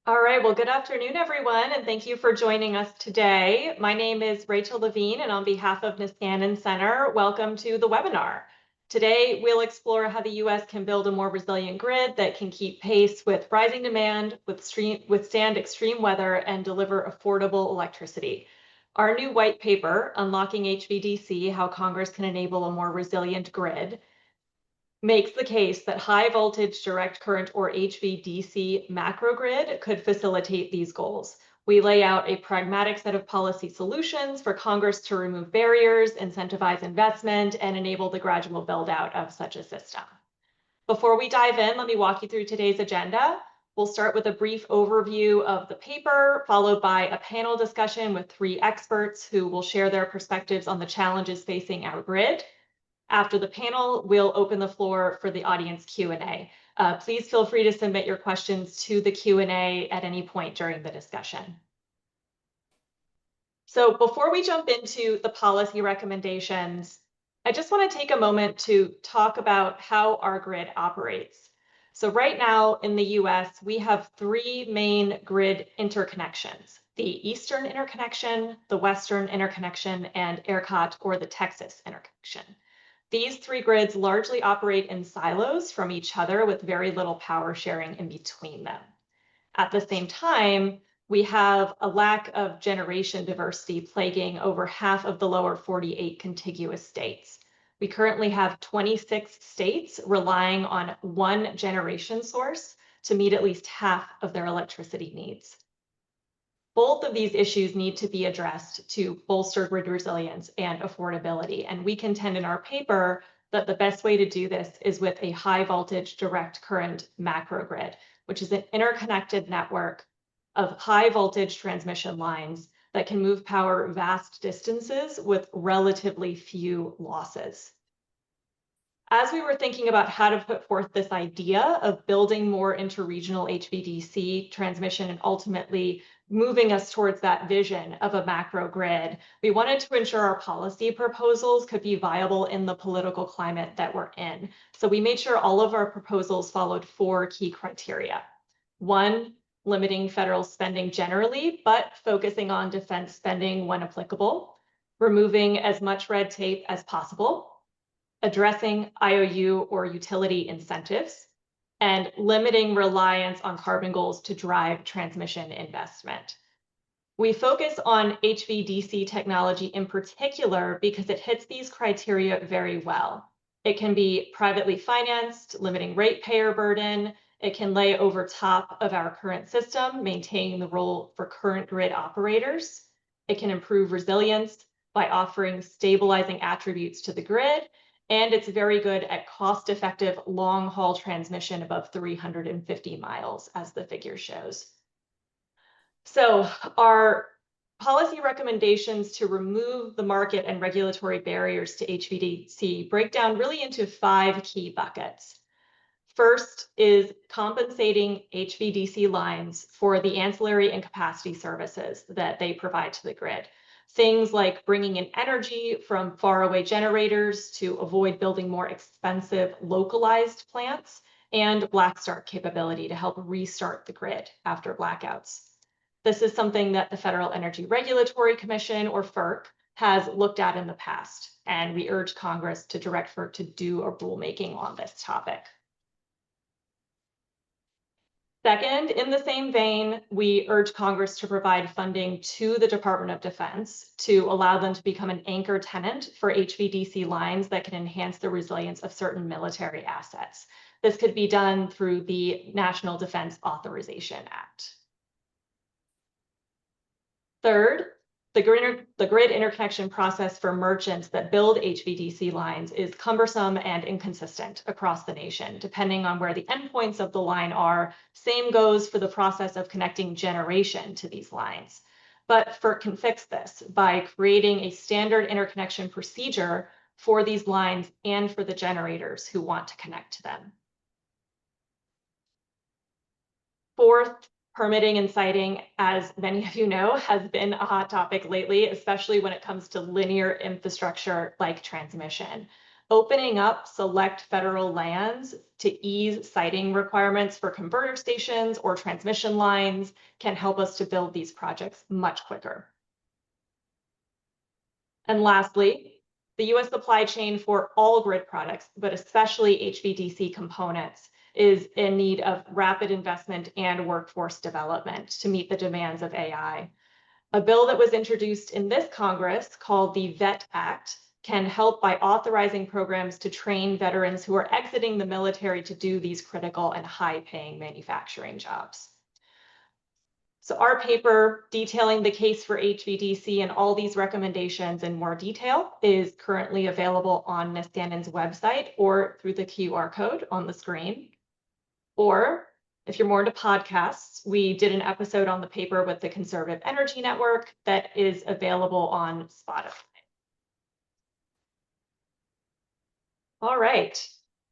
All right, well, good afternoon, everyone, and thank you for joining us today. My name is Rachel Levine, and on behalf of Niskanen Center, welcome to the webinar. Today, we'll explore how the U.S. can build a more resilient grid that can keep pace with rising demand, withstand extreme weather, and deliver affordable electricity. Our new white paper, Unlocking HVDC, How Congress Can Enable a More Resilient Grid, makes the case that high voltage direct current or HVDC macrogrid could facilitate these goals. We lay out a pragmatic set of policy solutions for Congress to remove barriers, incentivize investment, and enable the gradual build out of such a system. Before we dive in, let me walk you through today's agenda. We'll start with a brief overview of the paper, followed by a panel discussion with 3 experts who will share their perspectives on the challenges facing our grid. After the panel, we'll open the floor for the audience Q&A. Please feel free to submit your questions to the Q&A at any point during the discussion. So before we jump into the policy recommendations, I just want to take a moment to talk about how our grid operates. So right now in the US, we have 3 main grid interconnections: the Eastern interconnection, the Western interconnection, and ERCOT, or the Texas interconnection. These 3 grids largely operate in silos from each other with very little power sharing in between them. At the same time, we have a lack of generation diversity plaguing over half of the lower 48 contiguous states. We currently have 26 states relying on one generation source to meet at least half of their electricity needs. Both of these issues need to be addressed to bolster grid resilience and affordability. And we contend in our paper that the best way to do this is with a high voltage direct current macrogrid, which is an interconnected network of high voltage transmission lines that can move power vast distances with relatively few losses. As we were thinking about how to put forth this idea of building more interregional HVDC transmission and ultimately moving us towards that vision of a macro grid, we wanted to ensure our policy proposals could be viable in the political climate that we're in. So we made sure all of our proposals followed 4 key criteria. 1, limiting federal spending generally, but focusing on defense spending when applicable, removing as much red tape as possible, addressing IOU or utility incentives, and limiting reliance on carbon goals to drive transmission investment. We focus on HVDC technology in particular because it hits these criteria very well. It can be privately financed, limiting ratepayer burden. It can lay over top of our current system, maintaining the role for current grid operators. It can improve resilience by offering stabilizing attributes to the grid, and it's very good at cost-effective long-haul transmission above 350 miles, as the figure shows. So our policy recommendations to remove the market and regulatory barriers to HVDC break down really into 5 key buckets. First is compensating HVDC lines for the ancillary and capacity services that they provide to the grid. Things like bringing in energy from faraway generators to avoid building more expensive localized plants, and black start capability to help restart the grid after blackouts. This is something that the Federal Energy Regulatory Commission, or FERC, has looked at in the past, and we urge Congress to direct FERC to do a rulemaking on this topic. Second, in the same vein, we urge Congress to provide funding to the Department of Defense to allow them to become an anchor tenant for HVDC lines that can enhance the resilience of certain military assets. This could be done through the National Defense Authorization Act. Third, the grid interconnection process for merchants that build HVDC lines is cumbersome and inconsistent across the nation, depending on where the endpoints of the line are. Same goes for the process of connecting generation to these lines. But FERC can fix this by creating a standard interconnection procedure for these lines and for the generators who want to connect to them. Fourth, permitting and siting, as many of you know, has been a hot topic lately, especially when it comes to linear infrastructure like transmission. Opening up select federal lands to ease siting requirements for converter stations or transmission lines can help us to build these projects much quicker. And lastly, the US supply chain for all grid products, but especially HVDC components, is in need of rapid investment and workforce development to meet the demands of AI. A bill that was introduced in this Congress called the VET Act can help by authorizing programs to train veterans who are exiting the military to do these critical and high-paying manufacturing jobs. So our paper detailing the case for HVDC and all these recommendations in more detail is currently available on Niskanen's website or through the QR code on the screen. Or if you're more into podcasts, we did an episode on the paper with the Conservative Energy Network that is available on Spotify. All right.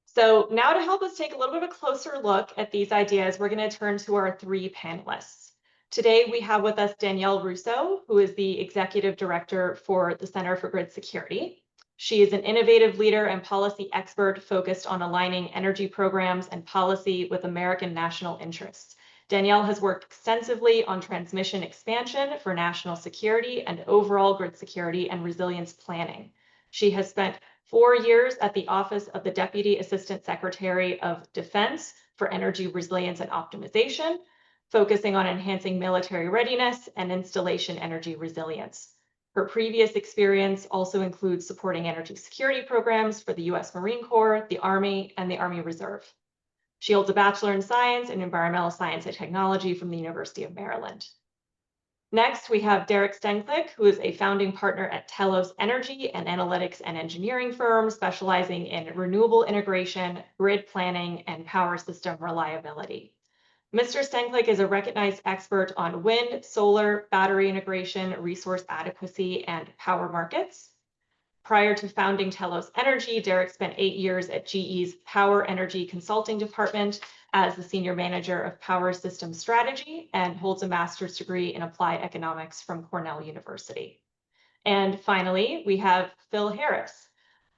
So now to help us take a little bit of a closer look at these ideas, we're going to turn to our three panelists. Today, we have with us Danielle Russo, who is the Executive Director for the Center for Grid Security. She is an innovative leader and policy expert focused on aligning energy programs and policy with American national interests. Danielle has worked extensively on transmission expansion for national security and overall grid security and resilience planning. She has spent 4 years at the Office of the Deputy Assistant Secretary of Defense for Energy Resilience and Optimization, focusing on enhancing military readiness and installation energy resilience. Her previous experience also includes supporting energy security programs for the US Marine Corps, the Army, and the Army Reserve. She holds a Bachelor in Science and Environmental Science and Technology from the University of Maryland. Next, we have Derek Stenclik, who is a founding partner at Telos Energy, an analytics and engineering firm specializing in renewable integration, grid planning, and power system reliability. Mr. Stenclik is a recognized expert on wind, solar, battery integration, resource adequacy, and power markets. Prior to founding Telos Energy, Derek spent 8 years at GE's Power Energy Consulting Department as the Senior Manager of Power System Strategy and holds a master's degree in applied economics from Cornell University. And finally, we have Phil Harris.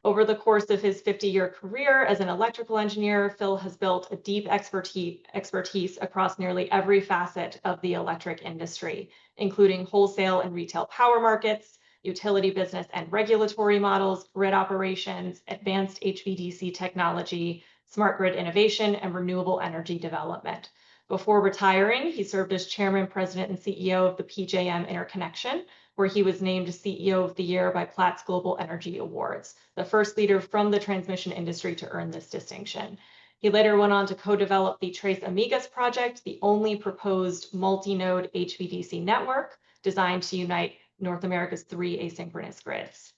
Over the course of his 50-year career as an electrical engineer, Phil has built a deep expertise across nearly every facet of the electric industry, including wholesale and retail power markets, utility business and regulatory models, grid operations, advanced HVDC technology, smart grid innovation, and renewable energy development. Before retiring, he served as chairman, president, and CEO of the PJM Interconnection, where he was named CEO of the Year by Platts Global Energy Awards, the first leader from the transmission industry to earn this distinction. He later went on to co-develop the Tres Amigas project, the only proposed multi-node HVDC network designed to unite North America's 3 asynchronous grids.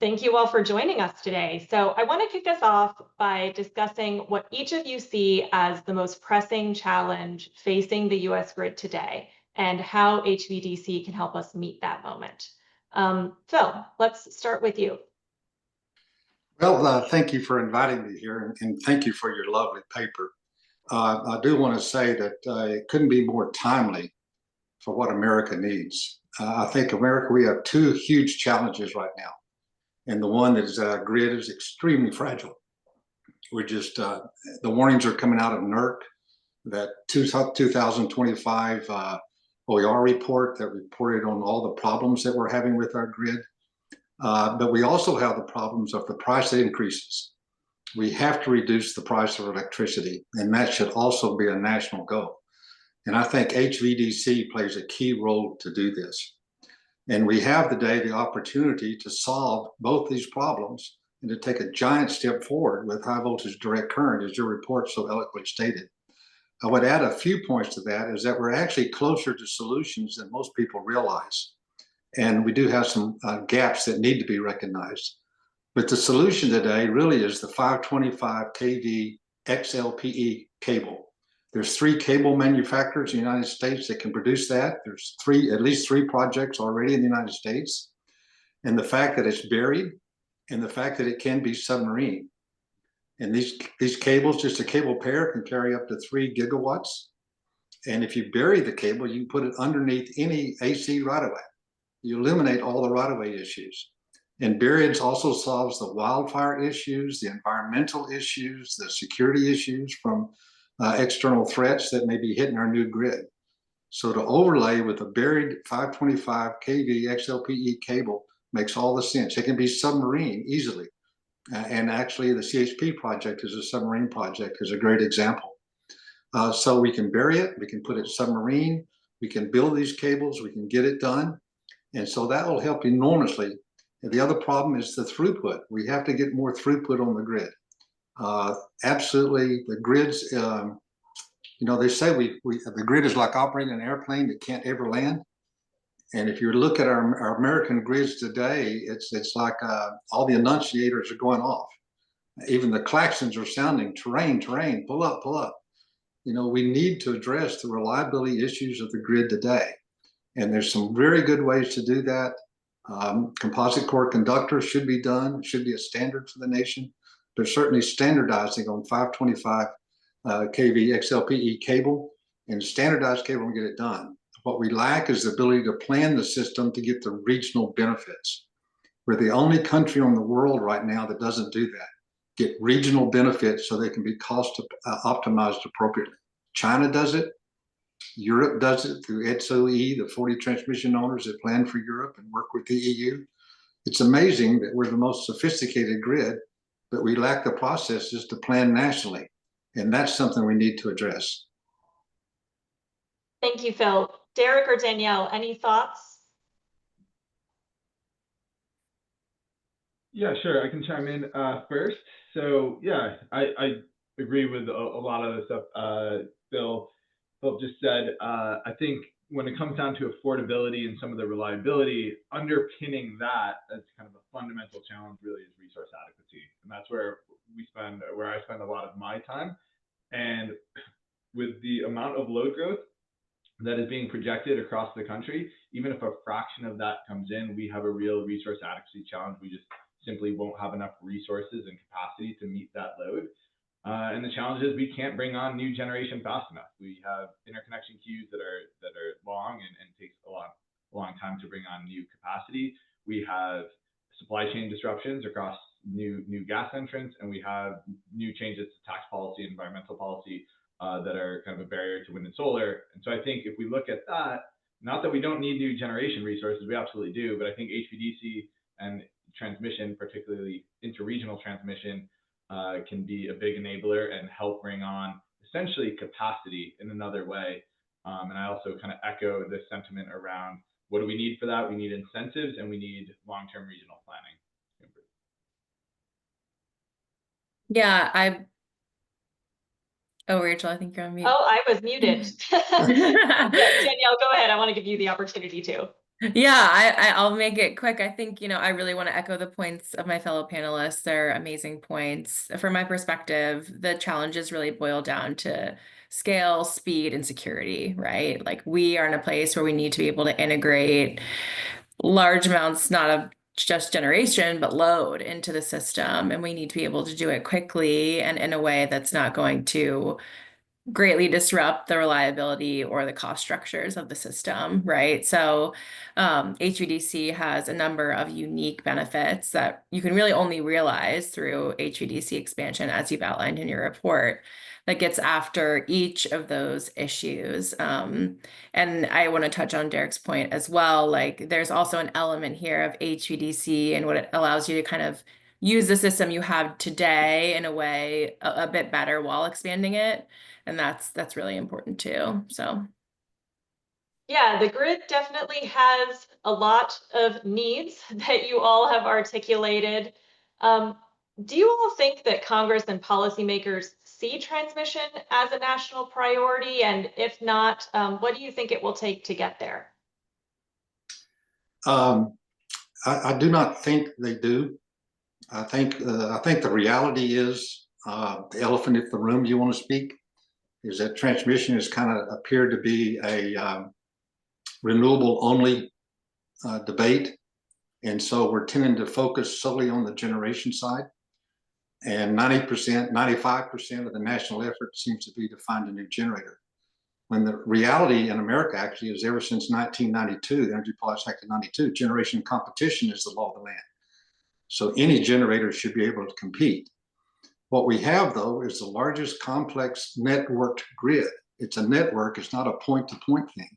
Thank you all for joining us today. So I want to kick us off by discussing what each of you see as the most pressing challenge facing the US grid today and how HVDC can help us meet that moment. Phil, let's start with you. Well, thank you for inviting me here, and thank you for your lovely paper. I do want to say that it couldn't be more timely for what America needs. I think America, we have 2 huge challenges right now. And the one that is grid is extremely fragile. We're just, the warnings are coming out of NERC, that 2025 OER report that reported on all the problems that we're having with our grid. But we also have the problems of the price increases. We have to reduce the price of electricity, and that should also be a national goal. And I think HVDC plays a key role to do this. And we have today the opportunity to solve both these problems and to take a giant step forward with high voltage direct current, as your report so eloquently stated. I would add a few points to that, is that we're actually closer to solutions than most people realize. And we do have some gaps that need to be recognized. But the solution today really is the 525 kV XLPE cable. There's 3 cable manufacturers in the United States that can produce that. There's at least three projects already in the United States. And the fact that it's buried and the fact that it can be submarine. And these cables, just a cable pair, can carry up to 3 gigawatts. And if you bury the cable, you can put it underneath any AC right-of-way. you eliminate all the right-of-way issues. And burying also solves the wildfire issues, the environmental issues, the security issues from external threats that may be hitting our new grid. So to overlay with a buried 525 kV XLPE cable makes all the sense. It can be submarine easily. And actually the CHP project is a submarine project, is a great example. So we can bury it, we can put it submarine, we can build these cables, we can get it done. And so that will help enormously. And the other problem is the throughput. We have to get more throughput on the grid. Absolutely, the grids, you know, they say the grid is like operating an airplane that can't ever land. And if you look at our American grids today, it's like all the annunciators are going off. Even the claxons are sounding, terrain, terrain, pull up, pull up. You know, we need to address the reliability issues of the grid today. And there's some very good ways to do that. Composite core conductors should be done, should be a standard for the nation. They're certainly standardizing on 525 kV XLPE cable, and standardized cable and get it done. What we lack is the ability to plan the system to get the regional benefits. We're the only country on the world right now that doesn't do that. Get regional benefits so they can be cost optimized appropriately. China does it. Europe does it through ETSOE, the 40 transmission owners that plan for Europe and work with the EU. It's amazing that we're the most sophisticated grid, but we lack the processes to plan nationally. And that's something we need to address. Thank you, Phil. Derek or Danielle, any thoughts? Yeah, sure. I can chime in first. So yeah, I agree with a lot of the stuff Phil just said. I think when it comes down to affordability and some of the reliability, underpinning that as kind of a fundamental challenge really is resource adequacy. And that's where I spend a lot of my time. And with the amount of load growth that is being projected across the country, even if a fraction of that comes in, we have a real resource adequacy challenge. We just simply won't have enough resources and capacity to meet that load. And the challenge is we can't bring on new generation fast enough. We have interconnection queues that are long and takes a long time to bring on new capacity. We have supply chain disruptions across new gas entrants, and we have new changes to tax policy and environmental policy that are kind of a barrier to wind and solar. And so I think if we look at that, not that we don't need new generation resources, we absolutely do, but I think HVDC and transmission, particularly interregional transmission, can be a big enabler and help bring on essentially capacity in another way. And I also kind of echo this sentiment around what do we need for that? We need incentives and we need long-term regional planning. Yeah, Oh, Rachel, I think you're on mute. Oh, I was muted. Danielle, go ahead. I want to give you the opportunity to. Yeah, I'll make it quick. I think, I really want to echo the points of my fellow panelists. They're amazing points. From my perspective, the challenges really boil down to scale, speed, and security, right? Like we are in a place where we need to be able to integrate large amounts, not of just generation, but load into the system. And we need to be able to do it quickly and in a way that's not going to greatly disrupt the reliability or the cost structures of the system, right? So HVDC has a number of unique benefits that you can really only realize through HVDC expansion, as you've outlined in your report, that gets after each of those issues. And I want to touch on Derek's point as well. Like there's also an element here of HVDC and what it allows you to kind of use the system you have today in a way a bit better while expanding it. And that's really important too. So yeah, the grid definitely has a lot of needs that you all have articulated. Do you all think that Congress and policymakers see transmission as a national priority? And if not, what do you think it will take to get there? I do not think they do. I think the reality is the elephant in the room you want to speak is that transmission has kind of appeared to be a renewable only debate. And so we're tending to focus solely on the generation side. And 90%, 95% of the national effort seems to be to find a new generator. when the reality in America actually is ever since 1992, the Energy Policy Act of 92, generation competition is the law of the land. So any generator should be able to compete. What we have, though, is the largest complex networked grid. It's a network, it's not a point-to-point thing.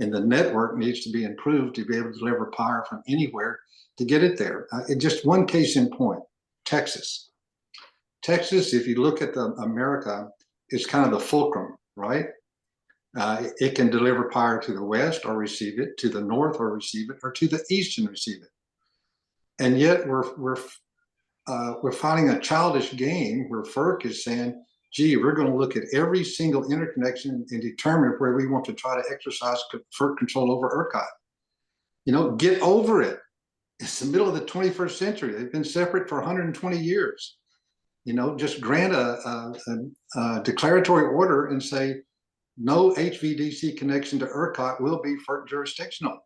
And the network needs to be improved to be able to deliver power from anywhere to get it there. Just one case in point, Texas. Texas, if you look at America, is kind of the fulcrum, right? It can deliver power to the west or receive it, to the north or receive it, or to the east and receive it. And yet we're fighting a childish game where FERC is saying, gee, we're going to look at every single interconnection and determine where we want to try to exercise FERC control over ERCOT. You know, get over it. It's the middle of the 21st century. They've been separate for 120 years. You know, just grant a declaratory order and say, no HVDC connection to ERCOT will be FERC jurisdictional.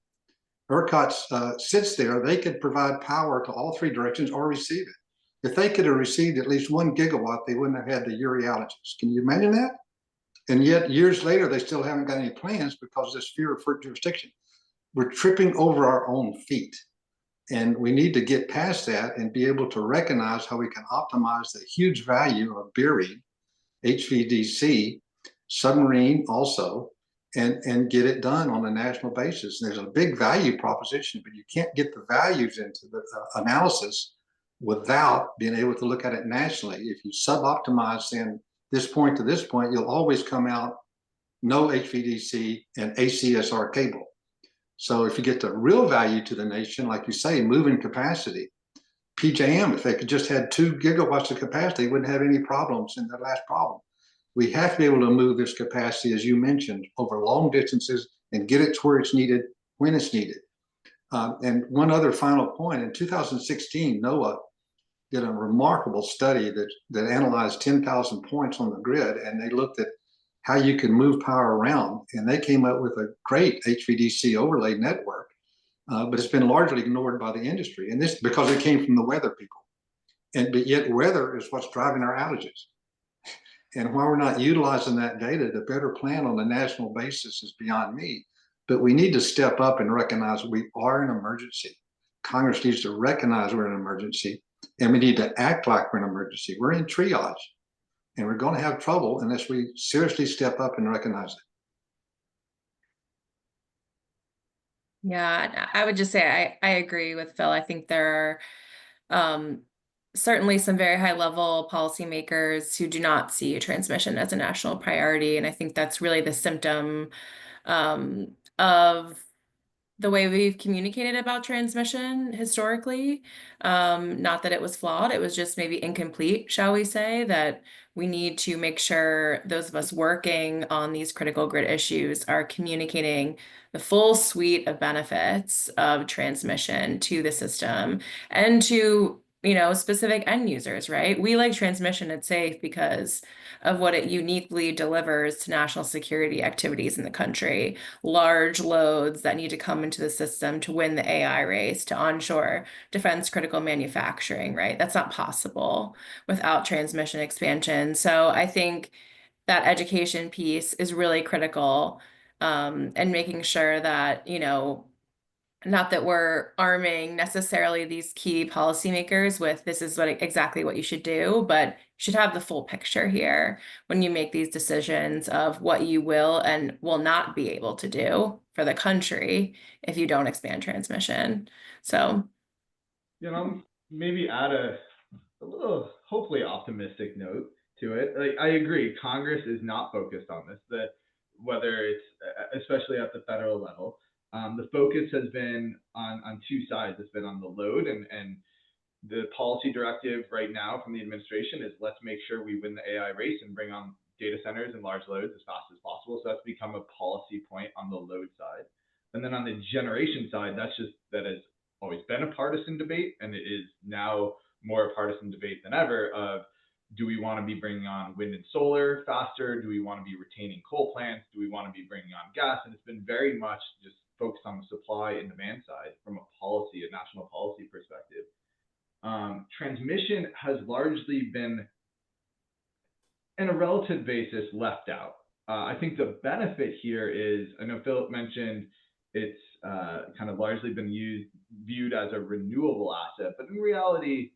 ERCOT sits there, they could provide power to all three directions or receive it. If they could have received at least 1 gigawatt, they wouldn't have had the Uri outages. Can you imagine that? And yet years later, they still haven't got any plans because of this fear of FERC jurisdiction. We're tripping over our own feet. And we need to get past that and be able to recognize how we can optimize the huge value of buried HVDC, submarine also, and get it done on a national basis. And there's a big value proposition, but you can't get the values into the analysis without being able to look at it nationally. If you sub-optimize then this point to this point, you'll always come out no HVDC and ACSR cable. So if you get the real value to the nation, like you say, moving capacity, PJM, if they could just had 2 gigawatts of capacity, they wouldn't have any problems in their last problem. We have to be able to move this capacity, as you mentioned, over long distances and get it to where it's needed when it's needed. And one other final point, in 2016, NOAA did a remarkable study that analyzed 10,000 points on the grid, and they looked at how you can move power around, and they came up with a great HVDC overlay network, but it's been largely ignored by the industry, and this because it came from the weather people. But yet weather is what's driving our outages. And why we're not utilizing that data to better plan on a national basis is beyond me. But we need to step up and recognize we are an emergency. Congress needs to recognize we're in an emergency, and we need to act like we're in an emergency. We're in triage, and we're going to have trouble unless we seriously step up and recognize it. Yeah, I would just say I agree with Phil. I think there are certainly some very high level policymakers who do not see transmission as a national priority. And I think that's really the symptom of the way we've communicated about transmission historically. Not that it was flawed, it was just maybe incomplete, shall we say, that we need to make sure those of us working on these critical grid issues are communicating the full suite of benefits of transmission to the system and to, you know, specific end users, right? We like transmission, it's safe because of what it uniquely delivers to national security activities in the country. Large loads that need to come into the system to win the AI race, to onshore defense critical manufacturing, right? That's not possible without transmission expansion. So I think that education piece is really critical, and making sure that, you know, not that we're arming necessarily these key policymakers with this is exactly what you should do, but you should have the full picture here when you make these decisions of what you will and will not be able to do for the country if you don't expand transmission. So, you know, maybe add a little hopefully optimistic note to it. Like, I agree, Congress is not focused on this, that whether it's especially at the federal level. The focus has been on two sides. It's been on the load, and the policy directive right now from the administration is let's make sure we win the AI race and bring on data centers and large loads as fast as possible. So that's become a policy point on the load side. And then on the generation side, that has always been a partisan debate, and it is now more a partisan debate than ever of, do we want to be bringing on wind and solar faster? Do we want to be retaining coal plants? Do we want to be bringing on gas? And it's been very much just focused on the supply and demand side from a national policy perspective. Transmission has largely been, in a relative basis, left out. I think the benefit here is, I know Philip mentioned it's kind of largely been viewed as a renewable asset, but in reality,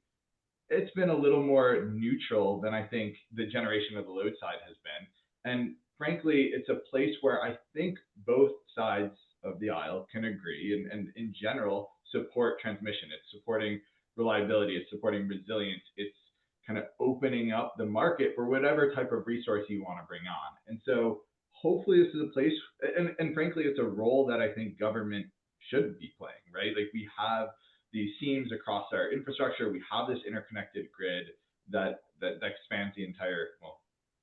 it's been a little more neutral than I think the generation of the load side has been. And frankly, it's a place where I think both sides of the aisle can agree and in general support transmission. It's supporting reliability, it's supporting resilience, it's kind of opening up the market for whatever type of resource you want to bring on. And so hopefully this is a place, and frankly, it's a role that I think government should be playing, right? Like we have these seams across our infrastructure. We have this interconnected grid that expands the entire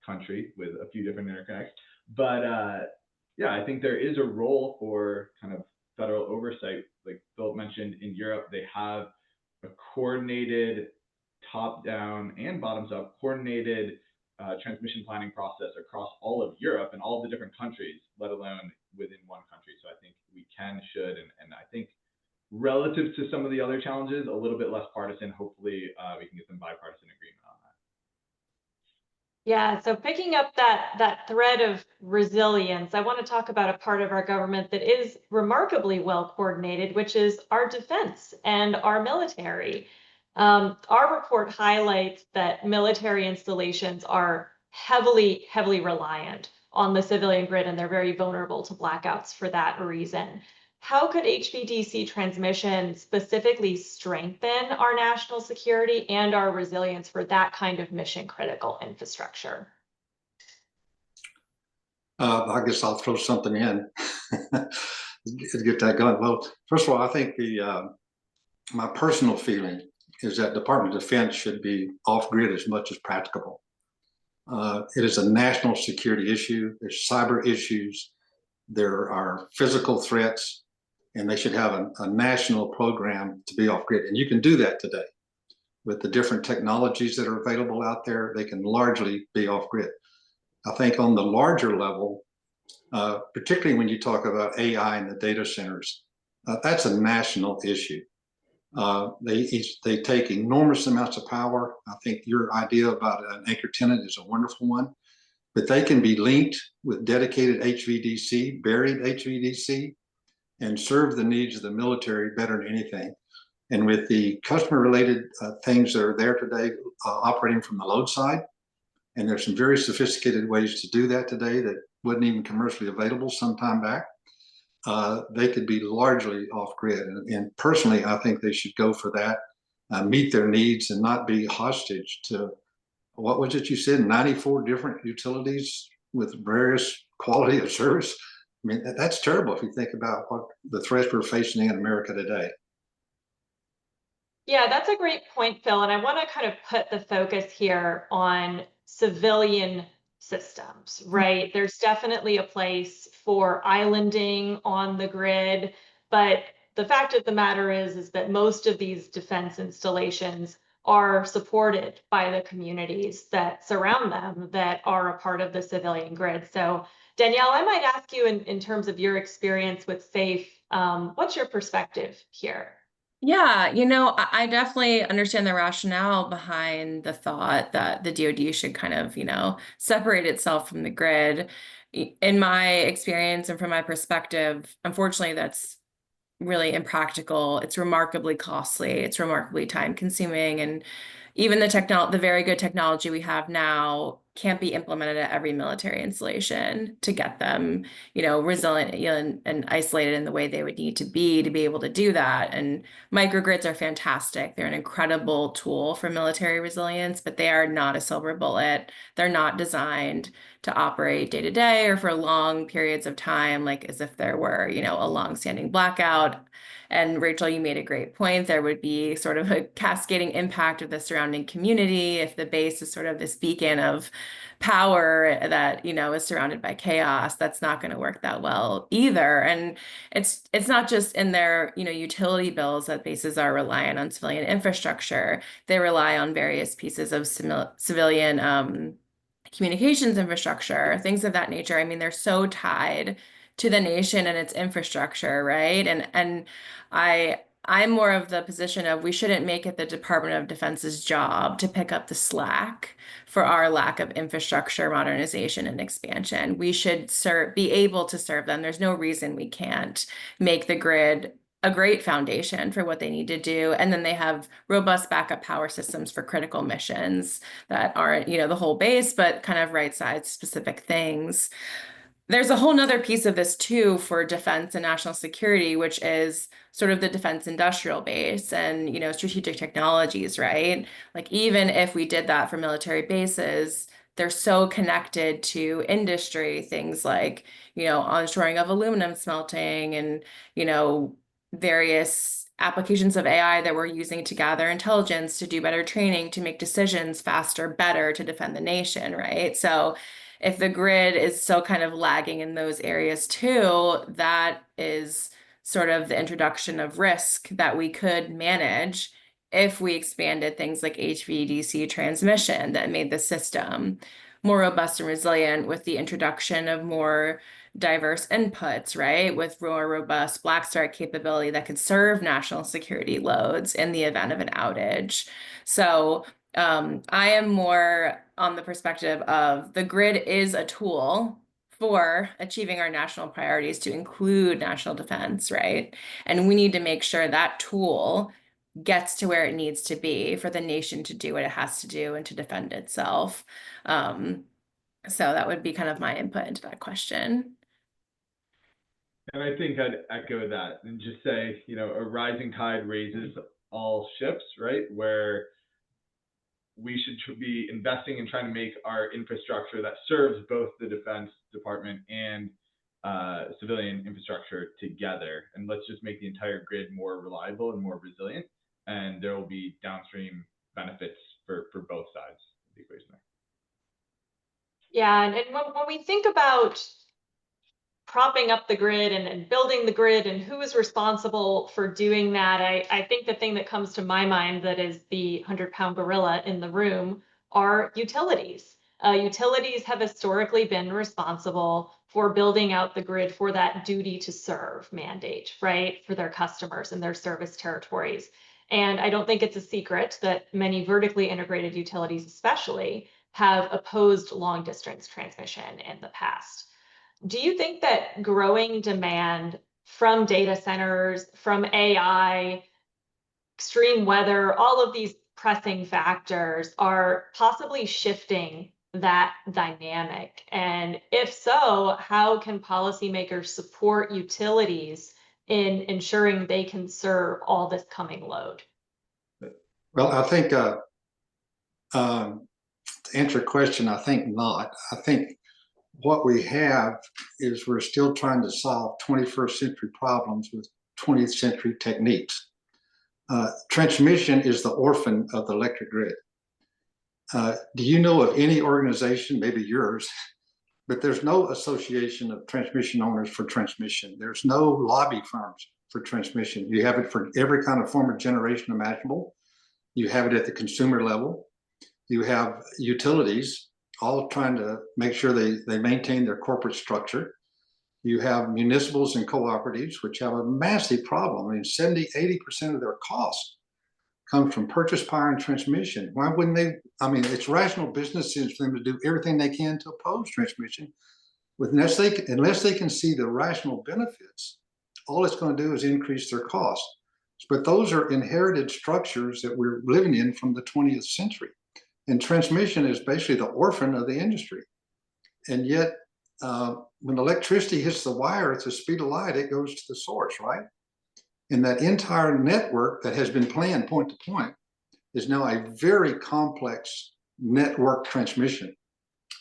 country with a few different interconnects. But yeah, I think there is a role for kind of federal oversight. Like Philip mentioned, in Europe, they have a coordinated top-down and bottoms-up coordinated transmission planning process across all of Europe and all of the different countries, let alone within one country. So I think we can, should, and I think relative to some of the other challenges, a little bit less partisan. Hopefully, we can get some bipartisan agreement on that. Yeah, so picking up that thread of resilience, I want to talk about a part of our government that is remarkably well coordinated, which is our defense and our military. Our report highlights that military installations are heavily reliant on the civilian grid, and they're very vulnerable to blackouts for that reason. How could HVDC transmission specifically strengthen our national security and our resilience for that kind of mission critical infrastructure? I guess I'll throw something in to get that going. Well, first of all, I think my personal feeling is that Department of Defense should be off grid as much as practicable. It is a national security issue. There's cyber issues. There are physical threats, and they should have a national program to be off grid. And you can do that today with the different technologies that are available out there. They can largely be off grid. I think on the larger level, particularly when you talk about AI in the data centers, that's a national issue. They take enormous amounts of power. I think your idea about an anchor tenant is a wonderful one, but they can be linked with dedicated HVDC, buried HVDC, and serve the needs of the military better than anything. And with the customer-related things that are there today, operating from the load side, and there's some very sophisticated ways to do that today that wasn't even commercially available some time back. They could be largely off grid. And personally, I think they should go for that, meet their needs, and not be hostage to, what was it you said, 94 different utilities with various quality of service? I mean, that's terrible if you think about what the threats we're facing in America today. Yeah, that's a great point, Phil. And I want to kind of put the focus here on civilian systems, right? There's definitely a place for islanding on the grid, but the fact of the matter is that most of these defense installations are supported by the communities that surround them that are a part of the civilian grid. So Danielle, I might ask you in terms of your experience with SAFE, what's your perspective here? Yeah, I definitely understand the rationale behind the thought that the DoD should kind of, separate itself from the grid. In my experience and from my perspective, unfortunately, that's really impractical. It's remarkably costly. It's remarkably time consuming. And even the very good technology we have now can't be implemented at every military installation to get them, resilient and isolated in the way they would need to be able to do that. And microgrids are fantastic. They're an incredible tool for military resilience, but they are not a silver bullet. They're not designed to operate day to day or for long periods of time, like as if there were, a long-standing blackout. And Rachel, you made a great point. There would be sort of a cascading impact of the surrounding community if the base is sort of this beacon of power that, is surrounded by chaos. That's not going to work that well either. And it's not just in their, utility bills that bases are reliant on civilian infrastructure. They rely on various pieces of civilian communications infrastructure, things of that nature. I mean, they're so tied to the nation and its infrastructure, right? And I I'm more of the position of we shouldn't make it the Department of Defense's job to pick up the slack for our lack of infrastructure modernization and expansion. We should be able to serve them. There's no reason we can't make the grid a great foundation for what they need to do. And then they have robust backup power systems for critical missions that aren't, the whole base, but kind of right-sized specific things. There's a whole nother piece of this too for defense and national security, which is sort of the defense industrial base and, strategic technologies, right? Like even if we did that for military bases, they're so connected to industry, things like, onshoring of aluminum smelting and, various applications of AI that we're using to gather intelligence, to do better training, to make decisions faster, better, to defend the nation, right? So if the grid is so kind of lagging in those areas too, that is sort of the introduction of risk that we could manage if we expanded things like HVDC transmission that made the system more robust and resilient with the introduction of more diverse inputs, right? With more robust black start capability that could serve national security loads in the event of an outage. So I am more on the perspective of the grid is a tool for achieving our national priorities to include national defense, right? And we need to make sure that tool gets to where it needs to be for the nation to do what it has to do and to defend itself. So that would be kind of my input into that question. And I think I'd echo that and just say, a rising tide raises all ships, right? Where we should be investing in trying to make our infrastructure that serves both the Defense Department and civilian infrastructure together. And let's just make the entire grid more reliable and more resilient. And there will be downstream benefits for both sides of the equation there. Yeah, and when we think about propping up the grid and building the grid and who is responsible for doing that, I think the thing that comes to my mind that is the 100-pound gorilla in the room are utilities. Utilities have historically been responsible for building out the grid for that duty to serve mandate, right, for their customers and their service territories. And I don't think it's a secret that many vertically integrated utilities especially have opposed long distance transmission in the past. Do you think that growing demand from data centers, from AI, extreme weather, all of these pressing factors are possibly shifting that dynamic? And if so, how can policymakers support utilities in ensuring they can serve all this coming load? Well, I think to answer your question, I think not. I think what we have is we're still trying to solve 21st century problems with 20th century techniques. Transmission is the orphan of the electric grid. Do you know of any organization, maybe yours, but there's no association of transmission owners for transmission. There's no lobby firms for transmission. You have it for every kind of form of generation imaginable. You have it at the consumer level. You have utilities all trying to make sure they maintain their corporate structure. You have municipals and cooperatives, which have a massive problem. I mean, 70, 80% of their costs come from purchase power and transmission. Why wouldn't they? I mean, it's rational business sense for them to do everything they can to oppose transmission. Unless they can see the rational benefits, all it's going to do is increase their costs. But those are inherited structures that we're living in from the 20th century. And transmission is basically the orphan of the industry. And yet, when electricity hits the wire at the speed of light, it goes to the source, right? And that entire network that has been planned point to point is now a very complex network transmission.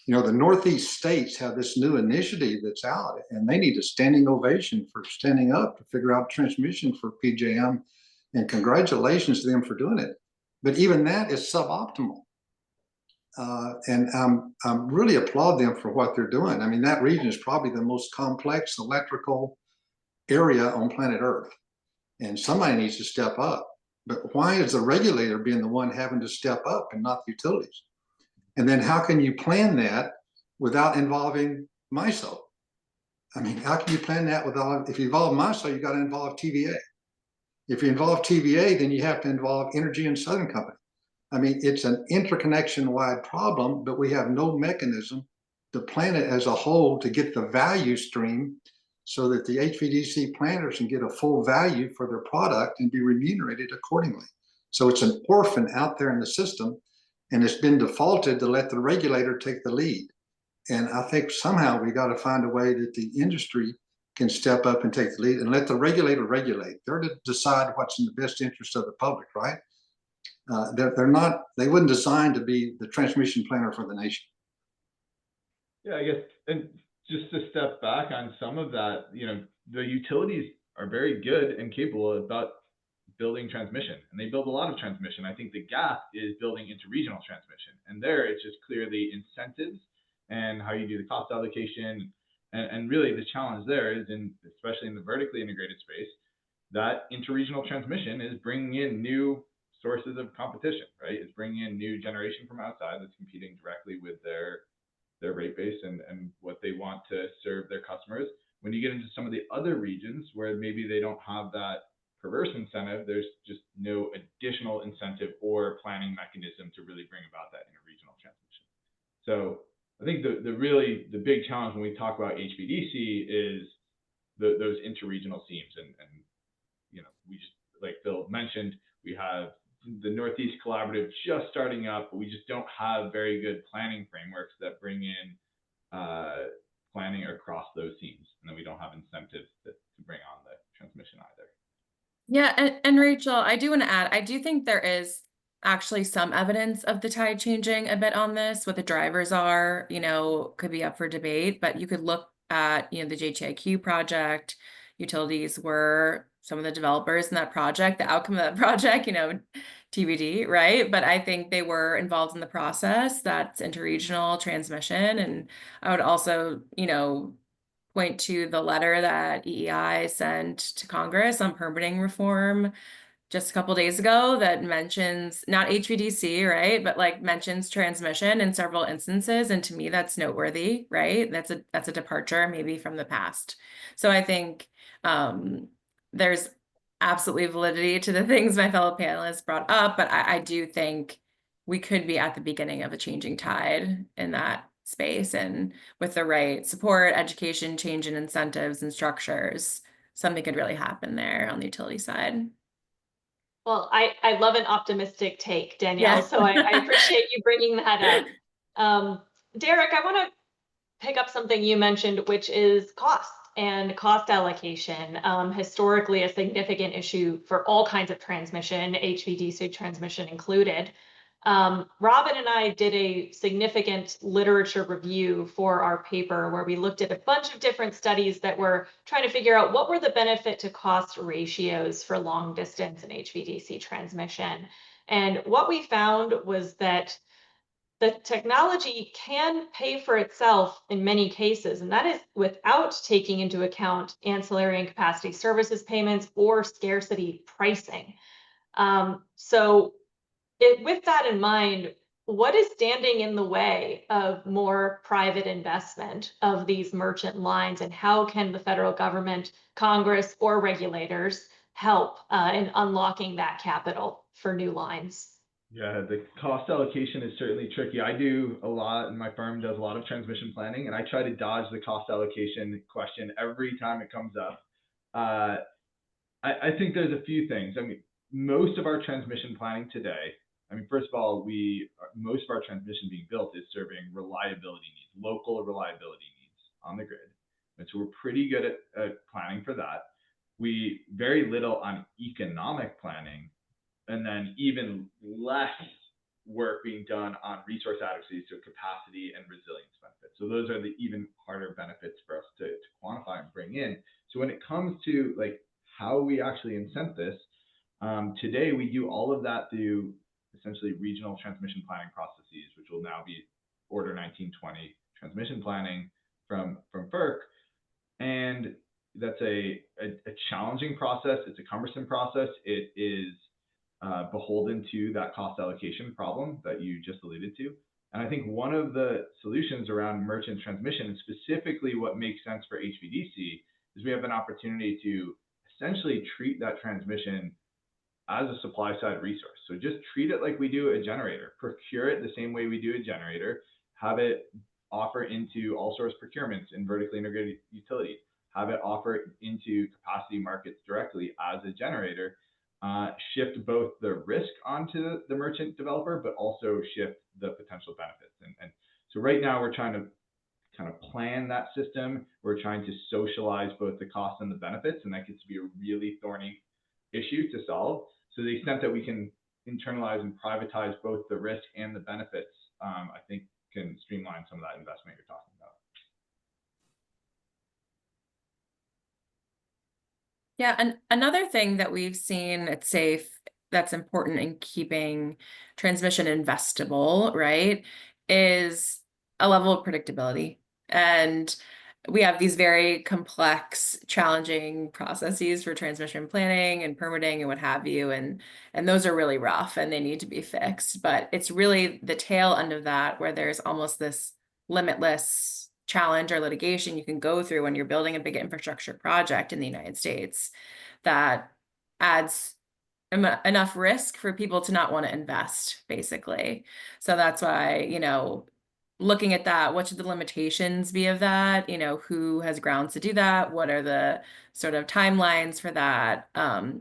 The Northeast states have this new initiative that's out, and they need a standing ovation for standing up to figure out transmission for PJM, and congratulations to them for doing it. But even that is suboptimal. And I really applaud them for what they're doing. I mean, that region is probably the most complex electrical area on planet Earth. And somebody needs to step up. But why is the regulator being the one having to step up and not the utilities? And then how can you plan that without involving MISO? I mean, how can you plan that without, if you involve MISO, you got to involve TVA. If you involve TVA, then you have to involve Energy and Southern Company. I mean, it's an interconnection-wide problem, but we have no mechanism to plan it as a whole to get the value stream so that the HVDC planners can get a full value for their product and be remunerated accordingly. So it's an orphan out there in the system, and it's been defaulted to let the regulator take the lead. And I think somehow we got to find a way that the industry can step up and take the lead and let the regulator regulate. They're to decide what's in the best interest of the public, right? They wouldn't design to be the transmission planner for the nation. Yeah, I guess, and just to step back on some of that, the utilities are very good and capable about building transmission, and they build a lot of transmission. I think the gap is building interregional transmission, and there it's just clearly incentives and how you do the cost allocation. And really the challenge there is, especially in the vertically integrated space, that interregional transmission is bringing in new sources of competition, right? It's bringing in new generation from outside that's competing directly with their rate base and what they want to serve their customers. When you get into some of the other regions where maybe they don't have that perverse incentive, there's just no additional incentive or planning mechanism to really bring about that interregional transmission. So I think the big challenge when we talk about HVDC is those interregional seams, and we just, like Phil mentioned, we have the Northeast Collaborative just starting up, but we just don't have very good planning frameworks that bring in planning across those seams, and then we don't have incentives to bring on the transmission either. Yeah, and Rachel, I do want to add, I do think there is actually some evidence of the tide changing a bit on this. What the drivers are, could be up for debate, but you could look at, the JTIQ project. Utilities were some of the developers in that project. The outcome of that project, TBD, right? But I think they were involved in the process. That's interregional transmission. And I would also, point to the letter that EEI sent to Congress on permitting reform just a couple days ago that mentions not HVDC, right, but like mentions transmission in several instances, and to me that's noteworthy, right? That's a departure maybe from the past. So I think there's absolutely validity to the things my fellow panelists brought up, but I do think we could be at the beginning of a changing tide in that space, and with the right support, education, change in incentives and structures, something could really happen there on the utility side. Well, I love an optimistic take, Danielle. Yeah. So I appreciate you bringing that up. Derek, I want to pick up something you mentioned, which is cost and cost allocation. Historically, a significant issue for all kinds of transmission, HVDC transmission included. Robin and I did a significant literature review for our paper where we looked at a bunch of different studies that were trying to figure out what were the benefit to cost ratios for long distance and HVDC transmission. And what we found was that the technology can pay for itself in many cases, and that is without taking into account ancillary and capacity services payments or scarcity pricing. With that in mind, what is standing in the way of more private investment of these merchant lines, and how can the federal government, Congress, or regulators help in unlocking that capital for new lines? Yeah, the cost allocation is certainly tricky. I do a lot, and my firm does a lot of transmission planning, and I try to dodge the cost allocation question every time it comes up. I think there's a few things. I mean, most of our transmission planning today, first of all, most of our transmission being built is serving reliability needs, local reliability needs on the grid. And so we're pretty good at planning for that. We very little on economic planning, and then even less work being done on resource adequacy, so capacity and resilience benefits. So those are the even harder benefits for us to quantify and bring in. So when it comes to like how we actually incent this, today we do all of that through essentially regional transmission planning processes, which will now be Order 1920 transmission planning from FERC. And that's a challenging process. It's a cumbersome process. It is beholden to that cost allocation problem that you just alluded to. And I think one of the solutions around merchant transmission, and specifically what makes sense for HVDC, is we have an opportunity to essentially treat that transmission as a supply side resource. So just treat it like we do a generator, procure it the same way we do a generator, have it offer into all source procurements in vertically integrated utilities, have it offer into capacity markets directly as a generator, shift both the risk onto the merchant developer, but also shift the potential benefits. And so right now we're trying to kind of plan that system. We're trying to socialize both the costs and the benefits, and that gets to be a really thorny issue to solve. So the extent that we can internalize and privatize both the risk and the benefits, I think can streamline some of that investment you're talking about. Yeah, and another thing that we've seen at SAFE that's important in keeping transmission investable, right, is a level of predictability. And we have these very complex, challenging processes for transmission planning and permitting and what have you, and those are really rough and they need to be fixed. But it's really the tail end of that where there's almost this limitless challenge or litigation you can go through when you're building a big infrastructure project in the United States that adds enough risk for people to not want to invest, basically. So that's why, you know, looking at that, what should the limitations be of that? You know, who has grounds to do that? What are the sort of timelines for that?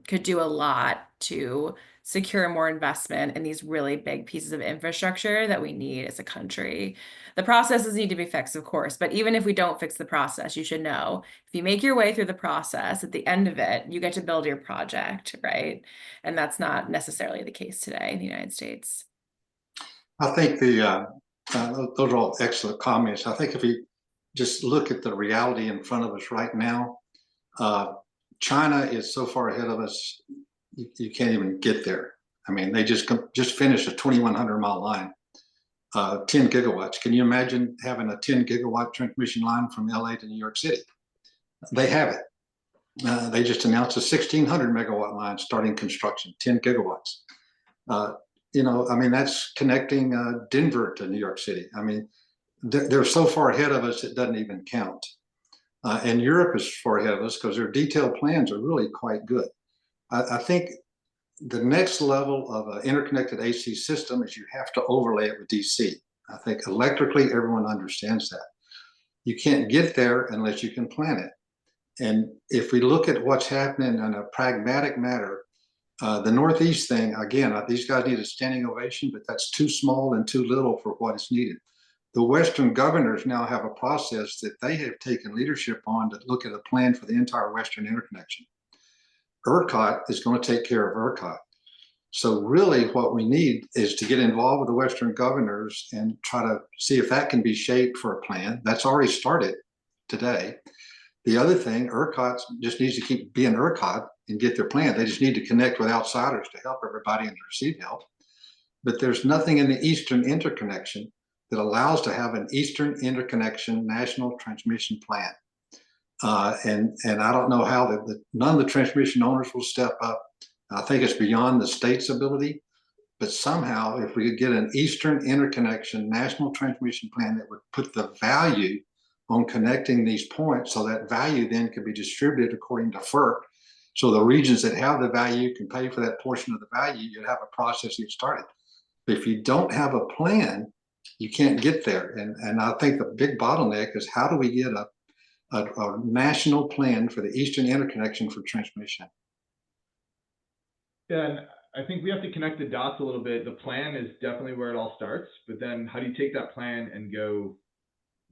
Could do a lot to secure more investment in these really big pieces of infrastructure that we need as a country. The processes need to be fixed, of course, but even if we don't fix the process, you should know if you make your way through the process, at the end of it, you get to build your project, right? And that's not necessarily the case today in the United States. I think those are all excellent comments. I think if we just look at the reality in front of us right now, China is so far ahead of us, you can't even get there. I mean, they just finished a 2,100-mile line, 10 gigawatts. Can you imagine having a 10 gigawatt transmission line from LA to New York City? They have it. They just announced a 1,600 megawatt line starting construction, 10 gigawatts. You know, I mean, that's connecting Denver to New York City. I mean, they're so far ahead of us, it doesn't even count. And Europe is far ahead of us because their detailed plans are really quite good. I think the next level of an interconnected AC system is you have to overlay it with DC. I think electrically, everyone understands that. You can't get there unless you can plan it. And if we look at what's happening in a pragmatic matter, the Northeast thing, again, these guys need a standing ovation, but that's too small and too little for what is needed. The Western governors now have a process that they have taken leadership on to look at a plan for the entire Western interconnection. ERCOT is going to take care of ERCOT. So really what we need is to get involved with the Western governors and try to see if that can be shaped for a plan. That's already started today. The other thing, ERCOT just needs to keep being ERCOT and get their plan. They just need to connect with outsiders to help everybody and to receive help. But there's nothing in the Eastern interconnection that allows to have an Eastern interconnection national transmission plan. And I don't know how none of the transmission owners will step up. I think it's beyond the state's ability, but somehow if we could get an Eastern interconnection national transmission plan that would put the value on connecting these points so that value then could be distributed according to FERC. So the regions that have the value can pay for that portion of the value, you'd have a process to get started. But if you don't have a plan, you can't get there. And I think the big bottleneck is how do we get a national plan for the Eastern interconnection for transmission? Yeah, and I think we have to connect the dots a little bit. The plan is definitely where it all starts, but then how do you take that plan and go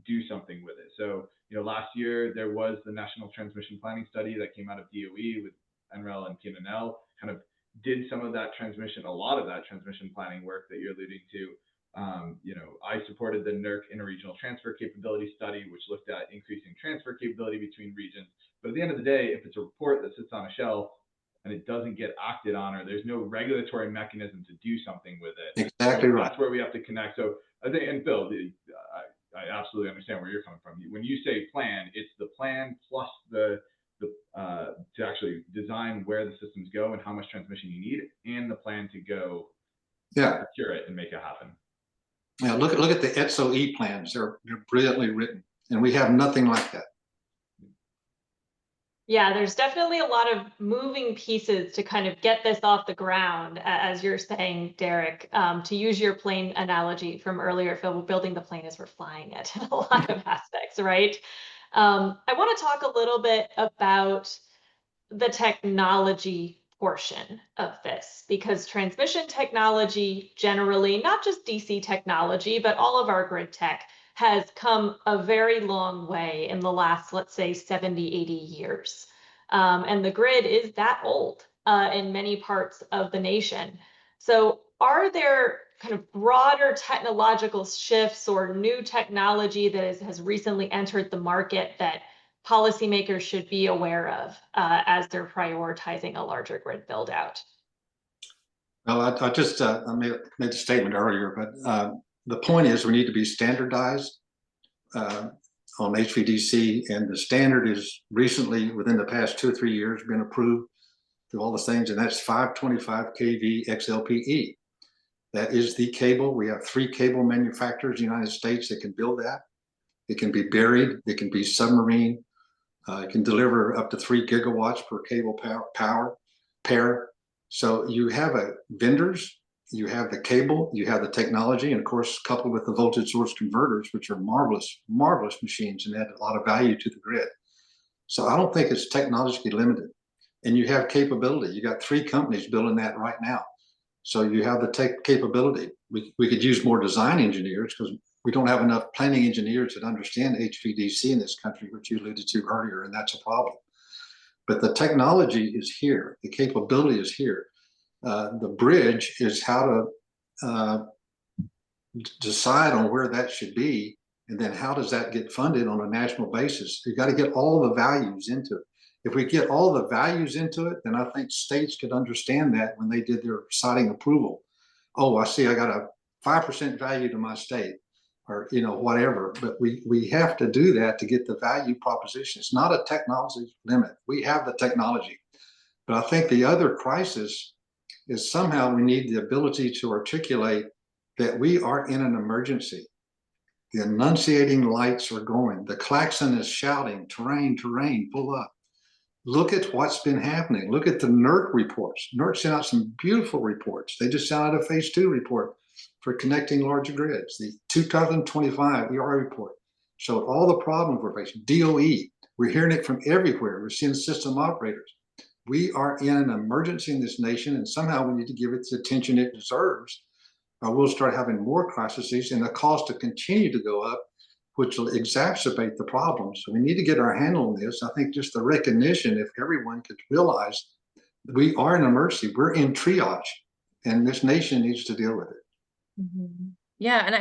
do something with it? So, you know, last year there was the National Transmission Planning Study that came out of DOE with NREL and PNL, kind of did some of that transmission, a lot of that transmission planning work that you're alluding to. You know, I supported the NERC Interregional Transfer Capability Study, which looked at increasing transfer capability between regions. But at the end of the day, if it's a report that sits on a shelf and it doesn't get acted on, or there's no regulatory mechanism to do something with it, exactly right. That's where we have to connect. So I think, and Bill, I absolutely understand where you're coming from. When you say plan, it's the plan plus the to actually design where the systems go and how much transmission you need, and the plan to go procure it and make it happen. Yeah, look at the ETSO-E plans. They're brilliantly written, and we have nothing like that. Yeah, there's definitely a lot of moving pieces to kind of get this off the ground, as you're saying, Derek. To use your plane analogy from earlier, Phil, building the plane as we're flying it in a lot of aspects, right? I want to talk a little bit about the technology portion of this, because transmission technology generally, not just DC technology, but all of our grid tech has come a very long way in the last, let's say, 70, 80 years. And the grid is that old in many parts of the nation. So are there kind of broader technological shifts or new technology that has recently entered the market that policymakers should be aware of as they're prioritizing a larger grid build out? Well, I just I made a statement earlier, but the point is we need to be standardized uh, on HVDC, and the standard is recently, within the past 2 or 3 years, been approved through all the things, and that's 525 kV XLPE. That is the cable. We have 3 cable manufacturers in the United States that can build that. It can be buried, it can be submarine, it can deliver up to 3 gigawatts per cable power pair. So you have vendors, you have the cable, you have the technology, and of course, coupled with the voltage source converters, which are marvelous, marvelous machines and add a lot of value to the grid. So I don't think it's technologically limited. And you have capability. You got 3 companies building that right now. So you have the capability. We could use more design engineers because we don't have enough planning engineers that understand HVDC in this country, which you alluded to earlier, and that's a problem. But the technology is here. The capability is here. The bridge is how to decide on where that should be, and then how does that get funded on a national basis. You got to get all the values into it. If we get all the values into it, then I think states could understand that when they did their siting approval. Oh, I see, I got a 5% value to my state, or whatever. But we have to do that to get the value proposition. It's not a technology limit. We have the technology. But I think the other crisis is somehow we need the ability to articulate that we are in an emergency. The annunciating lights are going. The klaxon is shouting, terrain, terrain, pull up. Look at what's been happening. Look at the NERC reports. NERC sent out some beautiful reports. They just sent out a phase 2 report for connecting larger grids. The 2025 ERA report showed all the problems we're facing. DOE, we're hearing it from everywhere. We're seeing system operators. We are in an emergency in this nation, and somehow we need to give it the attention it deserves. We'll start having more crises, and the cost to continue to go up, which will exacerbate the problem. So we need to get our handle on this. I think just the recognition, if everyone could realize we are in emergency, we're in triage, and this nation needs to deal with it. Mm-hmm. Yeah, and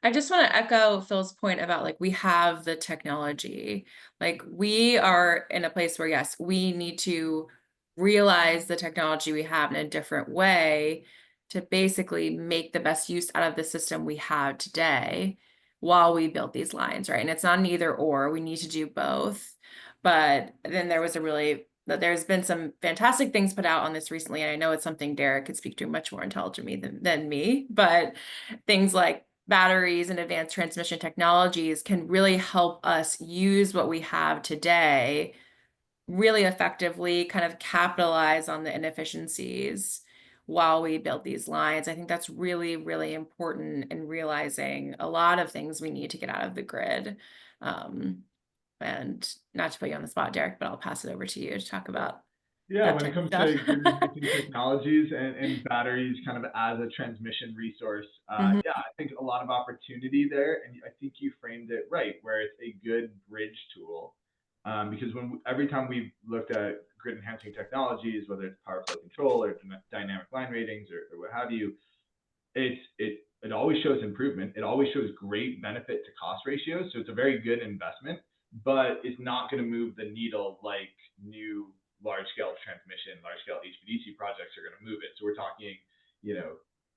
I just want to echo Phil's point about like we have the technology. Like we are in a place where yes, we need to realize the technology we have in a different way to basically make the best use out of the system we have today while we build these lines, right? And it's not an either or, we need to do both. But then there's been some fantastic things put out on this recently, and I know it's something Derek could speak to much more intelligently than me, but things like batteries and advanced transmission technologies can really help us use what we have today really effectively, kind of capitalize on the inefficiencies while we build these lines. I think that's really, really important in realizing a lot of things we need to get out of the grid. And not to put you on the spot, Derek, but I'll pass it over to you to talk about. Yeah, when it comes to stuff. grid technologies and batteries kind of as a transmission resource, Mhm. yeah, I think a lot of opportunity there. And I think you framed it right, where it's a good bridge tool. Because every time we've looked at grid enhancing technologies, whether it's power flow control or dynamic line ratings or what have you, it always shows improvement. It always shows great benefit to cost ratios. So it's a very good investment, but it's not going to move the needle like new large scale transmission, large scale HVDC projects are going to move it. So we're talking,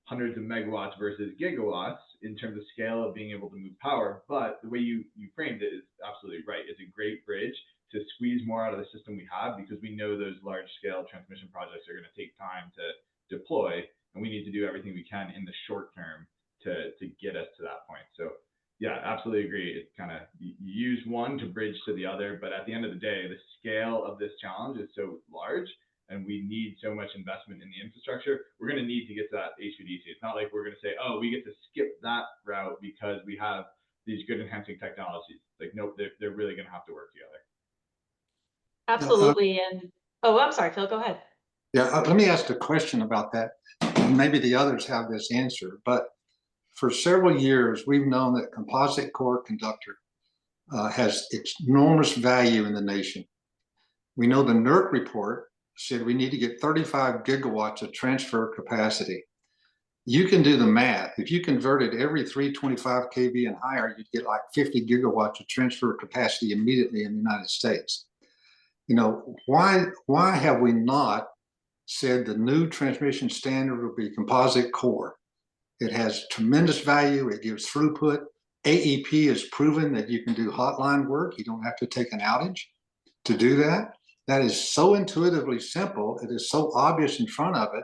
hundreds of megawatts versus gigawatts in terms of scale of being able to move power. But the way you framed it is absolutely right. It's a great bridge to squeeze more out of the system we have, because we know those large scale transmission projects are going to take time to deploy, and we need to do everything we can in the short term to get us to that point. So yeah, absolutely agree. It's kind of, you use one to bridge to the other, but at the end of the day, the scale of this challenge is so large, and we need so much investment in the infrastructure. We're going to need to get to that HVDC. It's not like we're going to say, oh, we get to skip that route because we have these grid enhancing technologies. Like, nope, they're really going to have to work together. Absolutely. And oh, I'm sorry, Phil, go ahead. Yeah, let me ask a question about that. Maybe the others have this answer, but for several years, we've known that composite core conductor has enormous value in the nation. We know the NERC report said we need to get 35 gigawatts of transfer capacity. You can do the math. If you converted every 325 kV and higher, you'd get like 50 gigawatts of transfer capacity immediately in the United States. You know, why have we not said the new transmission standard will be composite core? It has tremendous value. It gives throughput. AEP has proven that you can do hotline work. You don't have to take an outage to do that. That is so intuitively simple. It is so obvious in front of it.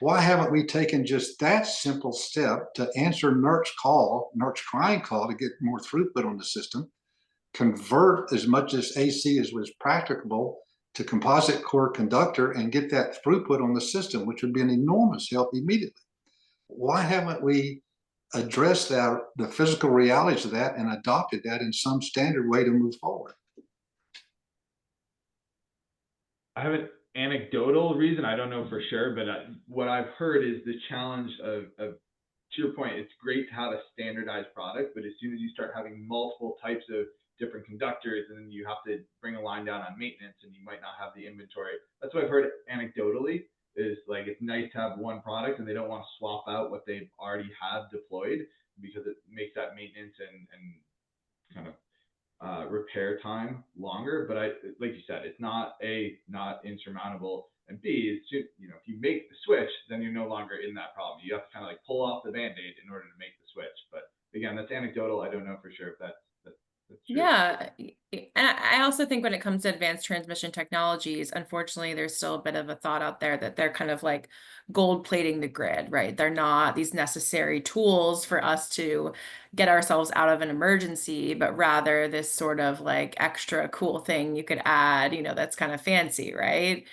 Why haven't we taken just that simple step to answer NERC's crying call to get more throughput on the system, convert as much as AC as was practicable to composite core conductor and get that throughput on the system, which would be an enormous help immediately? Why haven't we addressed that, the physical realities of that, and adopted that in some standard way to move forward? I have an anecdotal reason, I don't know for sure, but what I've heard is the challenge of, to your point, it's great to have a standardized product, but as soon as you start having multiple types of different conductors, and then you have to bring a line down on maintenance, and you might not have the inventory. That's what I've heard anecdotally, is like, it's nice to have one product, and they don't want to swap out what they already have deployed, because it makes that maintenance and kind of repair time longer. But like you said, it's not insurmountable, and B, it's just, you know, if you make the switch, then you're no longer in that problem. You have to kind of like pull off the band-aid in order to make the switch. But again, that's anecdotal. I don't know for sure if that's true. Yeah. And I also think when it comes to advanced transmission technologies, unfortunately, there's still a bit of a thought out there that they're kind of like gold plating the grid, right? They're not these necessary tools for us to get ourselves out of an emergency, but rather this sort of like extra cool thing you could add, you know, that's kind of fancy, right?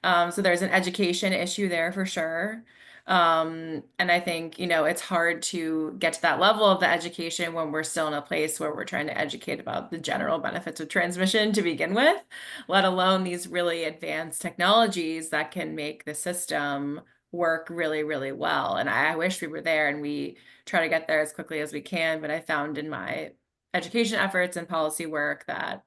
So there's an education issue there for sure. And I think, you know, it's hard to get to that level of the education when we're still in a place where we're trying to educate about the general benefits of transmission to begin with, let alone these really advanced technologies that can make the system work really, really well. And I wish we were there, and we try to get there as quickly as we can. But I found in my education efforts and policy work that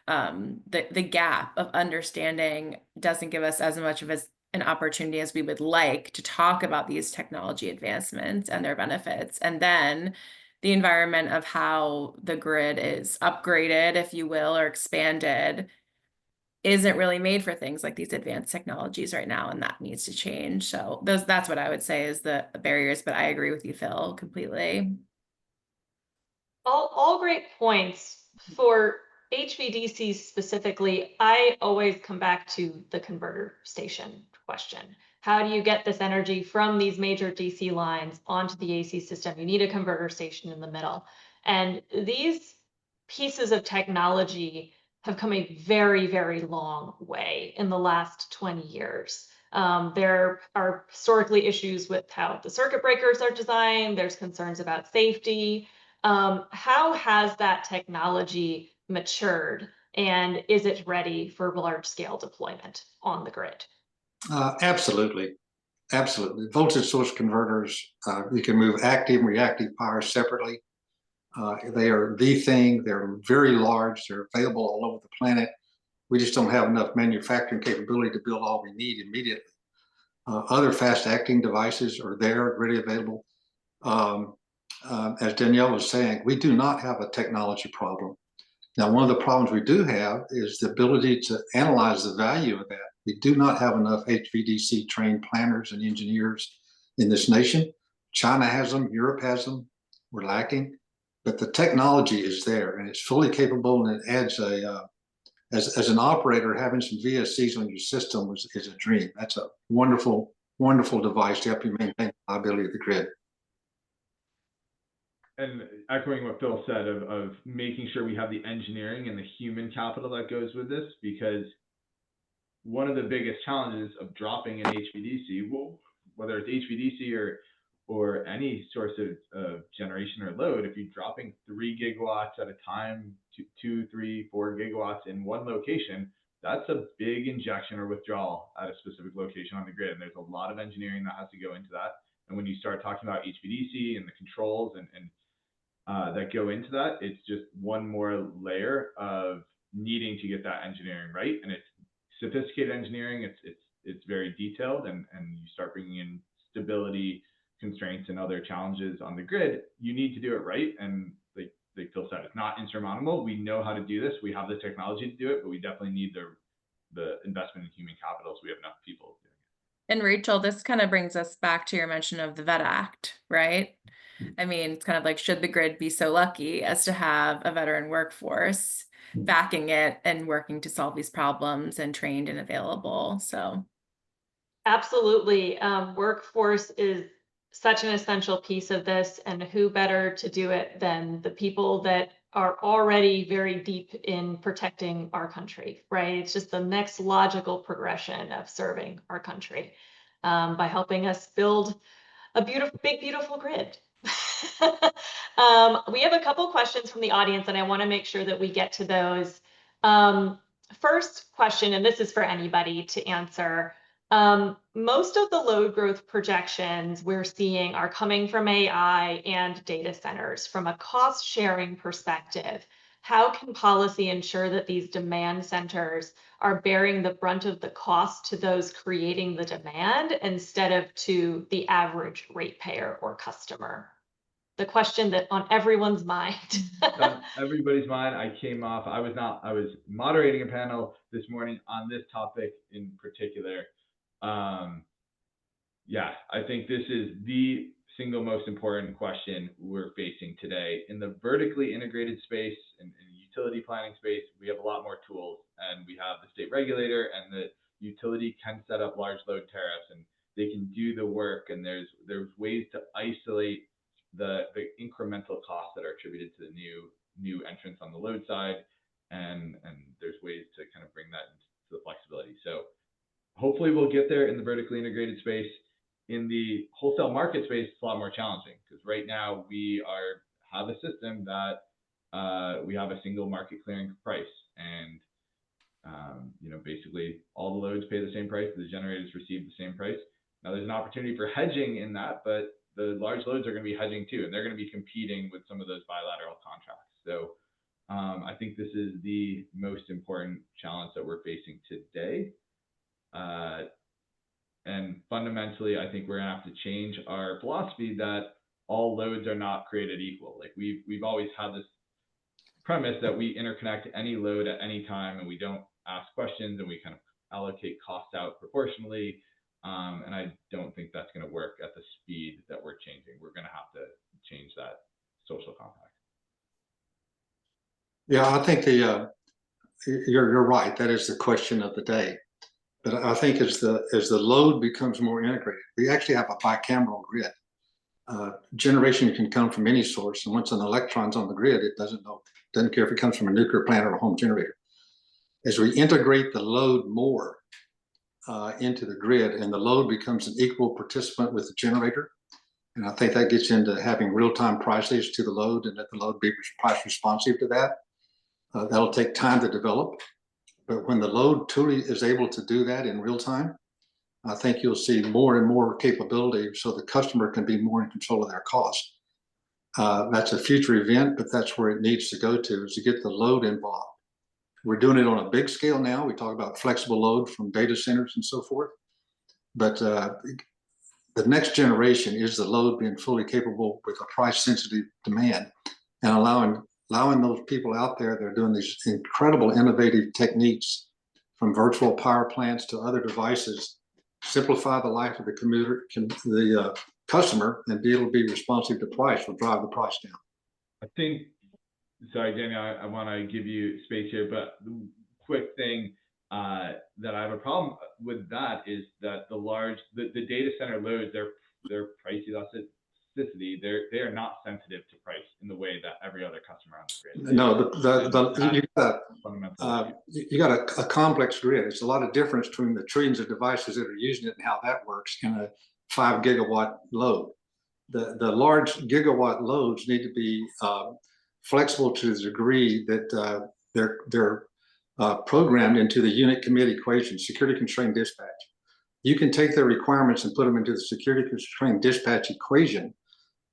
the gap of understanding doesn't give us as much of an opportunity as we would like to talk about these technology advancements and their benefits. And then the environment of how the grid is upgraded, if you will, or expanded, isn't really made for things like these advanced technologies right now, and that needs to change. So that's what I would say is the barriers, but I agree with you, Phil, completely. All great points. For HVDC specifically, I always come back to the converter station question. How do you get this energy from these major DC lines onto the AC system? You need a converter station in the middle. And these pieces of technology have come a very, very long way in the last 20 years. There are historically issues with how the circuit breakers are designed. There's concerns about safety. How has that technology matured, and is it ready for large-scale deployment on the grid? Absolutely. Absolutely. Voltage source converters, you can move active and reactive power separately. They are the thing. They're very large. They're available all over the planet. We just don't have enough manufacturing capability to build all we need immediately. Other fast-acting devices are there, ready, available. As Danielle was saying, we do not have a technology problem. Now, one of the problems we do have is the ability to analyze the value of that. We do not have enough HVDC trained planners and engineers in this nation. China has them, Europe has them, we're lacking, but the technology is there and it's fully capable, and it adds as an operator, having some VSCs on your system is a dream. That's a wonderful, wonderful device to help you maintain the reliability of the grid. and echoing what Phil said of making sure we have the engineering and the human capital that goes with this, because one of the biggest challenges of dropping an HVDC, well, whether it's HVDC or any source of generation or load, if you're dropping 3 gigawatts at a time, 2, 3, 4 gigawatts in one location, that's a big injection or withdrawal at a specific location on the grid. And there's a lot of engineering that has to go into that. And when you start talking about HVDC and the controls and that go into that, it's just one more layer of needing to get that engineering right. And it's sophisticated engineering. It's very detailed, and you start bringing in stability constraints and other challenges on the grid. You need to do it right. And like Phil said, it's not insurmountable. We know how to do this. We have the technology to do it, but we definitely need the investment in human capital, so we have enough people doing it. And Rachel, this kind of brings us back to your mention of the VET Act, right? I mean, it's kind of like, should the grid be so lucky as to have a veteran workforce backing it and working to solve these problems and trained and available? So absolutely. Workforce is such an essential piece of this, and who better to do it than the people that are already very deep in protecting our country, right? It's just the next logical progression of serving our country by helping us build a big, beautiful grid. We have a couple questions from the audience, and I want to make sure that we get to those. First question, and this is for anybody to answer. Most of the load growth projections we're seeing are coming from AI and data centers. From a cost sharing perspective, how can policy ensure that these demand centers are bearing the brunt of the cost to those creating the demand instead of to the average ratepayer or customer? The question that on everyone's mind. On everybody's mind. I was moderating a panel this morning on this topic in particular. Yeah, I think this is the single most important question we're facing today. In the vertically integrated space and utility planning space, we have a lot more tools, and we have the state regulator, and the utility can set up large load tariffs, and they can do the work, and there's ways to isolate the incremental costs that are attributed to the new entrants on the load side, and there's ways to kind of bring that into the flexibility. So hopefully we'll get there in the vertically integrated space. In the wholesale market space, it's a lot more challenging, because right now we have a system that we have a single market clearing price, and basically all the loads pay the same price, the generators receive the same price. Now there's an opportunity for hedging in that, but the large loads are going to be hedging too, and they're going to be competing with some of those bilateral contracts. So I think this is the most important challenge that we're facing today. And fundamentally, I think we're gonna have to change our philosophy that all loads are not created equal. Like we've always had this premise that we interconnect any load at any time, and we don't ask questions, and we kind of allocate costs out proportionally. And I don't think that's going to work at the speed that we're changing. We're going to have to change that social compact. Yeah, I think you're right. That is the question of the day. But I think as the load becomes more integrated, we actually have a bicameral grid. Generation can come from any source, and once an electron's on the grid, it doesn't care if it comes from a nuclear plant or a home generator. As we integrate the load more into the grid, and the load becomes an equal participant with the generator, and I think that gets into having real-time prices to the load, and let the load be price responsive to that. That'll take time to develop. But when the load truly is able to do that in real time, I think you'll see more and more capability, so the customer can be more in control of their costs. That's a future event, but that's where it needs to go to, is to get the load involved. We're doing it on a big scale now. We talk about flexible load from data centers and so forth. But the next generation is the load being fully capable with a price-sensitive demand, and allowing those people out there that are doing these incredible innovative techniques, from virtual power plants to other devices, simplify the life of the customer, and be able to be responsive to price will drive the price down. I think, sorry, Danielle, I want to give you space here, but the quick thing that I have a problem with that is that the data center loads, they're pricey. That's toxicity, they are not sensitive to price in the way that every other customer on the grid is. No, Fundamental issue. you got a complex grid. It's a lot of difference between the trillions of devices that are using it and how that works in a 5 gigawatt load. The large gigawatt loads need to be flexible to the degree that they're programmed into the unit commit equation, security constrained dispatch. You can take their requirements and put them into the security constrained dispatch equation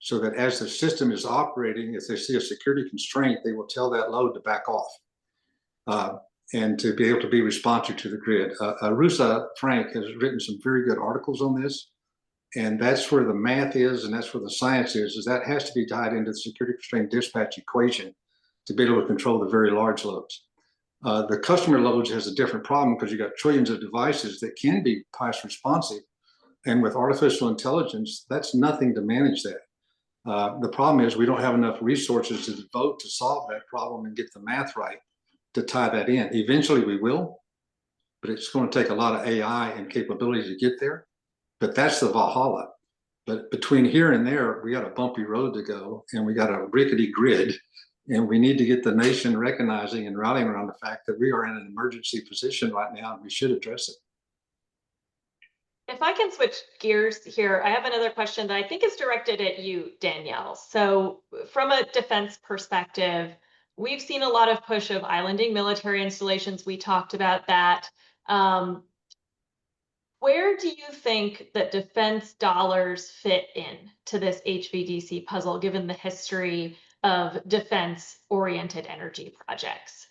so that as the system is operating, if they see a security constraint, they will tell that load to back off and to be able to be responsive to the grid. Russo, Frank, has written some very good articles on this. And that's where the math is, and that's where the science is that has to be tied into the security constrained dispatch equation to be able to control the very large loads. The customer loads has a different problem because you got trillions of devices that can be price responsive. And with artificial intelligence, that's nothing to manage that. The problem is we don't have enough resources to devote to solve that problem and get the math right to tie that in. Eventually we will, but it's going to take a lot of AI and capability to get there. But that's the Valhalla. But between here and there, we got a bumpy road to go, and we got a rickety grid, and we need to get the nation recognizing and rallying around the fact that we are in an emergency position right now, and we should address it. If I can switch gears here, I have another question that I think is directed at you, Danielle. So from a defense perspective, we've seen a lot of push of islanding military installations. We talked about that. Where do you think that defense dollars fit in to this HVDC puzzle, given the history of defense-oriented energy projects?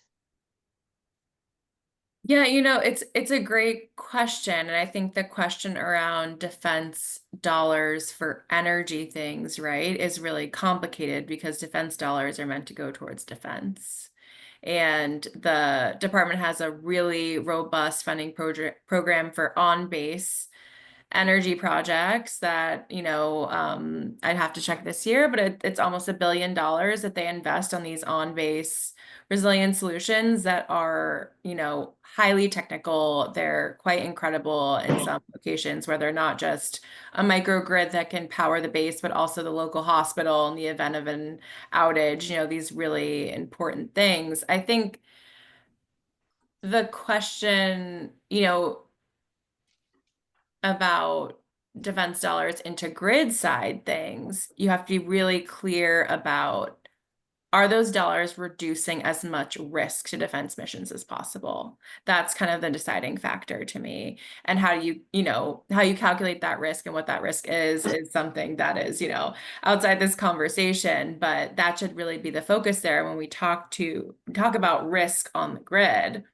Yeah, you know, it's a great question. And I think the question around defense dollars for energy things, right, is really complicated because defense dollars are meant to go towards defense. And the department has a really robust funding program for on-base energy projects that, you know, I'd have to check this year, but it's almost $1 billion that they invest on these on-base resilient solutions that are, you know, highly technical. They're quite incredible in some locations where they're not just a microgrid that can power the base, but also the local hospital in the event of an outage, you know, these really important things. I think the question, you know, about defense dollars into grid side things, you have to be really clear about, are those dollars reducing as much risk to defense missions as possible? That's kind of the deciding factor to me. And how you how you calculate that risk and what that risk is something that is, you know, outside this conversation, but that should really be the focus there when we talk about risk on the grid.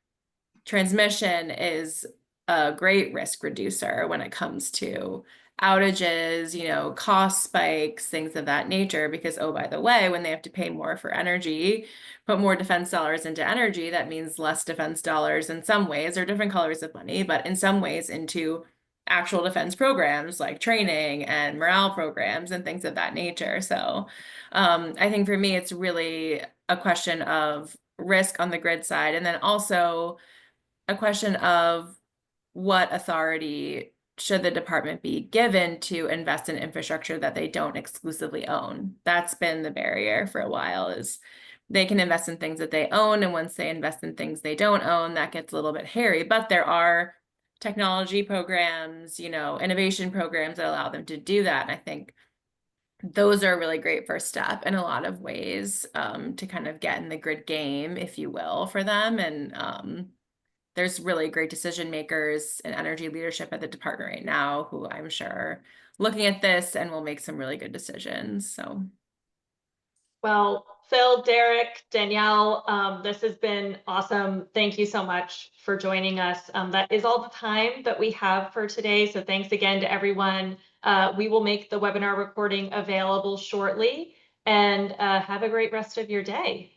Transmission is a great risk reducer when it comes to outages, you know, cost spikes, things of that nature, because, oh, by the way, when they have to pay more for energy, put more defense dollars into energy, that means less defense dollars in some ways, or different colors of money, but in some ways into actual defense programs like training and morale programs and things of that nature. So I think for me, it's really a question of risk on the grid side, and then also a question of what authority should the department be given to invest in infrastructure that they don't exclusively own. That's been the barrier for a while, is they can invest in things that they own, and once they invest in things they don't own, that gets a little bit hairy. But there are technology programs, you know, innovation programs that allow them to do that. And I think those are a really great first step in a lot of ways to kind of get in the grid game, if you will, for them. And there's really great decision makers and energy leadership at the department right now who I'm sure are looking at this and will make some really good decisions. So, well, Phil, Derek, Danielle, this has been awesome. Thank you so much for joining us. That is all the time that we have for today. So thanks again to everyone. We will make the webinar recording available shortly, and have a great rest of your day.